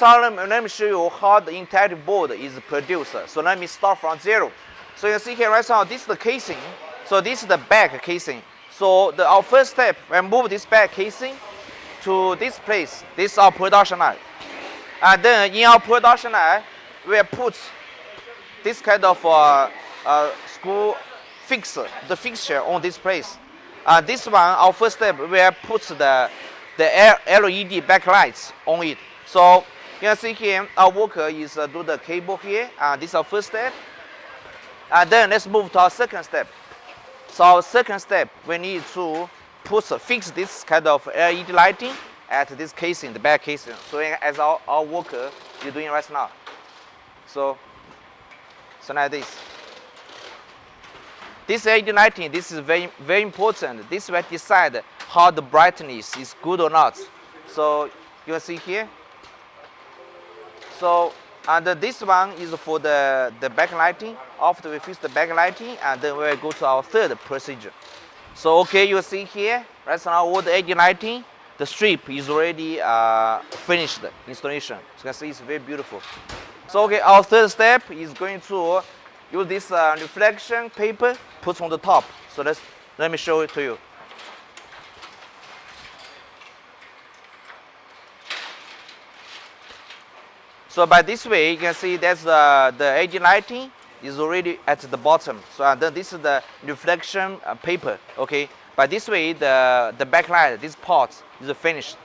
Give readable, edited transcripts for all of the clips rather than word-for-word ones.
now, let me show you how the entire board is produced. So let me start from 0. So you see here right now, this is the casing. So this is the back casing. So our first step, we move this back casing to this place. This is our production line. And then in our production line, we put this kind of screw the fixture on this place. This one, our first step, we put the LED backlights on it. So you can see here, our worker is do the cable here. This is our first step. And then let's move to our second step. So our second step, we need to fix this kind of LED lighting at this casing, the back casing. So as our worker is doing right now. So like this. This LED lighting, this is very, very important. This will decide how the brightness is good or not. So you can see here. So and this one is for the backlighting. After we fix the backlighting, and then we'll go to our third procedure. So okay, you see here, right now all the LED lighting, the strip is already finished installation. So you can see it's very beautiful. So okay, our third step is going to use this reflection paper put on the top. So let me show it to you. So by this way, you can see that's the LED lighting is already at the bottom. So then this is the reflection paper. Okay. By this way, the backlight, this part is finished.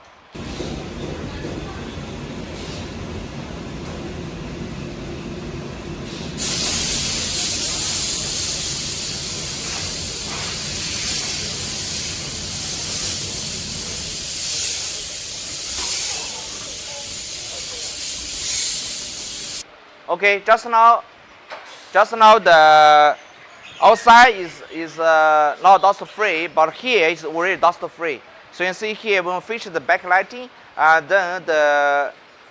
Okay, just now the outside is not dust free, but here it's already dust free. So you can see here when we finish the backlighting, then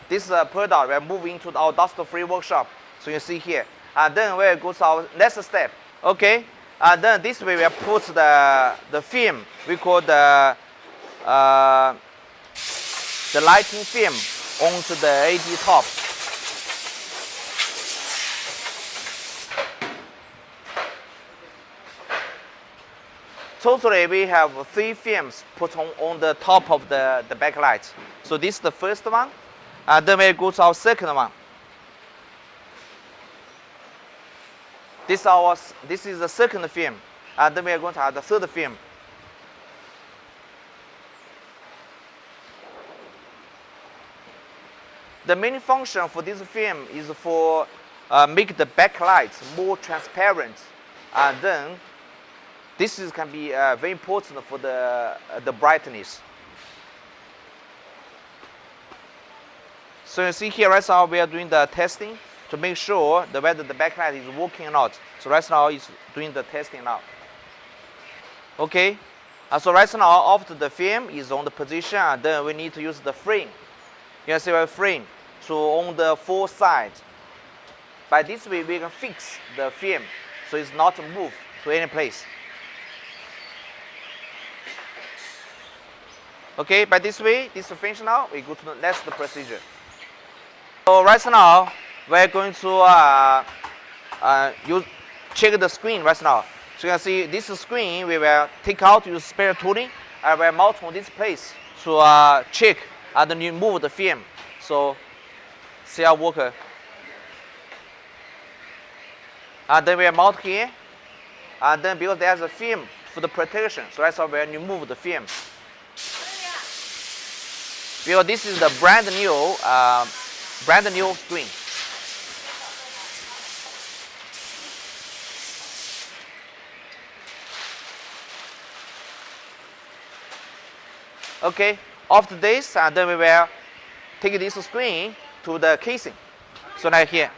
this product will move into our dust free workshop. So you see here, and then we'll go to our next step. Okay, and then this way we'll put the film we call the lighting film onto the LED top. Totally, we have 3 films put on the top of the backlight. So this is the first one, and then we go to our second one. This is the second film, and then we are going to have the third film. The main function for this film is for make the backlights more transparent, and then this can be very important for the brightness. So you see here right now we are doing the testing to make sure whether the backlight is working or not. So right now it's doing the testing now. Okay, so right now after the film is on the position, and then we need to use the frame. You can see our frame on the 4 sides. By this way we can fix the film so it's not moved to any place. Okay, by this way, this is finished now. We go to the next procedure. So right now, we're going to check the screen right now. So you can see this screen, we will take out, use spare tooling, and we'll mount on this place to check and remove the film. So see our worker. And then we'll mount here. And then because there's a film for the protection, so that's how we'll remove the film. Because this is the brand new screen. Okay, after this, and then we will take this screen to the casing. So like here.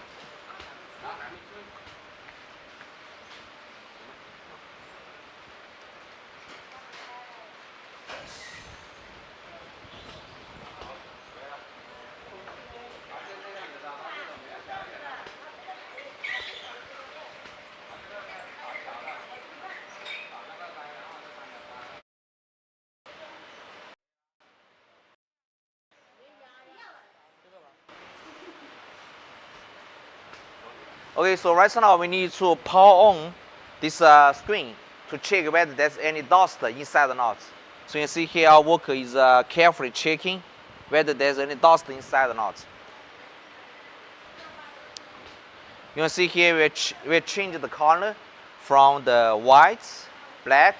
Okay, so right now we need to power on this screen to check whether there's any dust inside or not. So you can see here our worker is carefully checking whether there's any dust inside or not. You can see here we change the color from the white, black,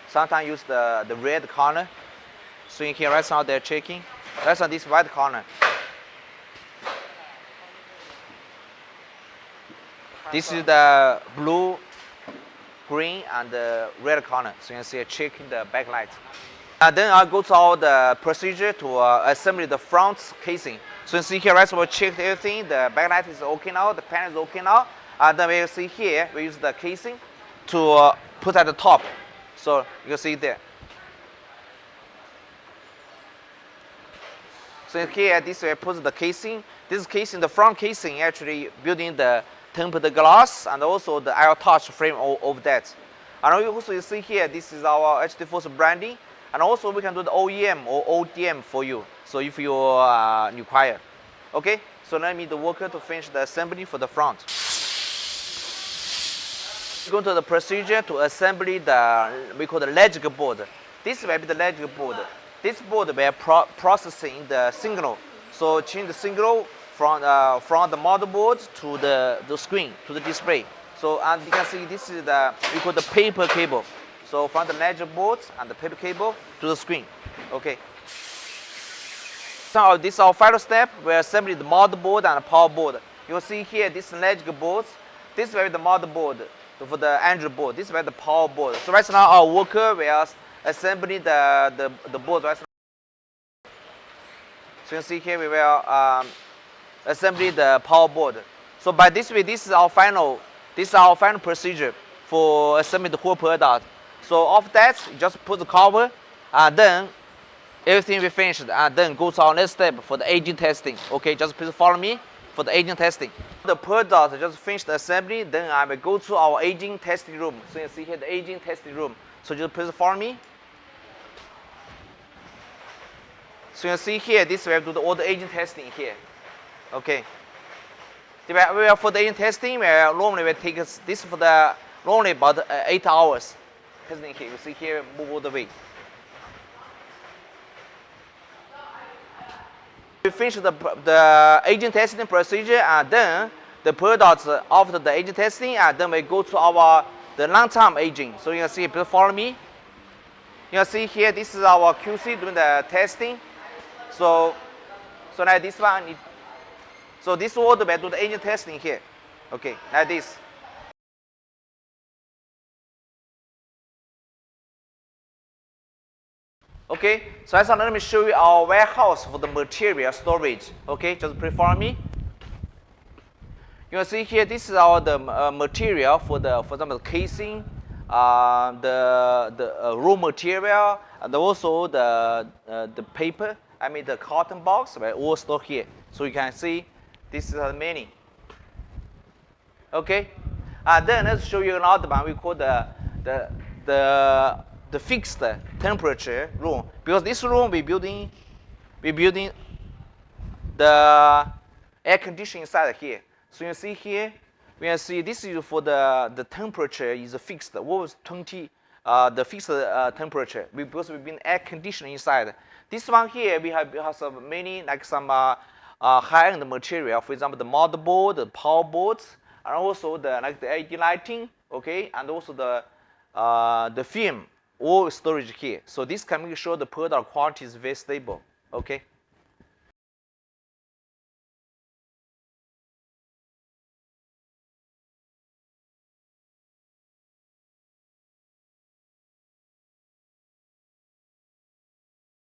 sometimes use the red color. So in here right now they're checking. Right now this white color. This is the blue, green, and the red color. So you can see checking the backlight. And then I'll go to the procedure to assemble the front casing. So you see here, right, so we checked everything. The backlight is okay now, the panel is okay now. And then we see here, we use the casing to put at the top. So you can see it there. So here, this way, put the casing. This casing, the front casing, actually building the tempered glass and also the air touch frame of that. And also you see here, this is our HDFocus branding. And also we can do the OEM or ODM for you. So if you require. Okay, so let me the worker to finish the assembly for the front. Go to the procedure to assembly we call the logic board. This will be the logic board. This board will processing the signal. So change the signal from the motherboard to the screen, to the display. So and you can see this is we call the paper cable. So from the logic board and the paper cable to the screen. Okay. So this is our final step. We assemble the motherboard and the power board. You'll see here this logic board. This will be the motherboard for the Android board. This will be the power board. So right now our worker will assembling the board right now. So you can see here we will assembly the power board. So by this way, this is our final procedure for assembling the whole product. So after that, you just put the cover, and then everything will be finished, and then go to our next step for the aging testing. Okay, just please follow me for the aging testing. The product just finished the assembly, then I will go to our aging testing room. So you see here the aging testing room. So just please follow me. So you see here, this we have to do all the aging testing here. Okay. For the aging testing, normally we take this for the normally about 8 hours. Testing here, you see here, move all the way. We finish the aging testing procedure, and then the products after the aging testing, and then we go to the long-term aging. So you can see, please follow me. You can see here, this is our QC doing the testing. So like this one. So this order we do the aging testing here. Okay, like this. Okay, so now let me show you our warehouse for the material storage. Okay, just please follow me. You can see here, this is the material for example, the casing, the raw material, and also the paper. I mean the cotton box, right, all stored here. So you can see this is many. Okay, and then let's show you another one. We call the fixed temperature room, because this room we building the air conditioning inside here. So you see here, we can see this is for the temperature is fixed. What was 20? The fixed temperature because we've been air conditioning inside. This one here we have some many like some high-end material. For example, the motherboard, the power boards, and also the LED lighting. Okay, and also the film. All storage here. So this can make sure the product quality is very stable. Okay.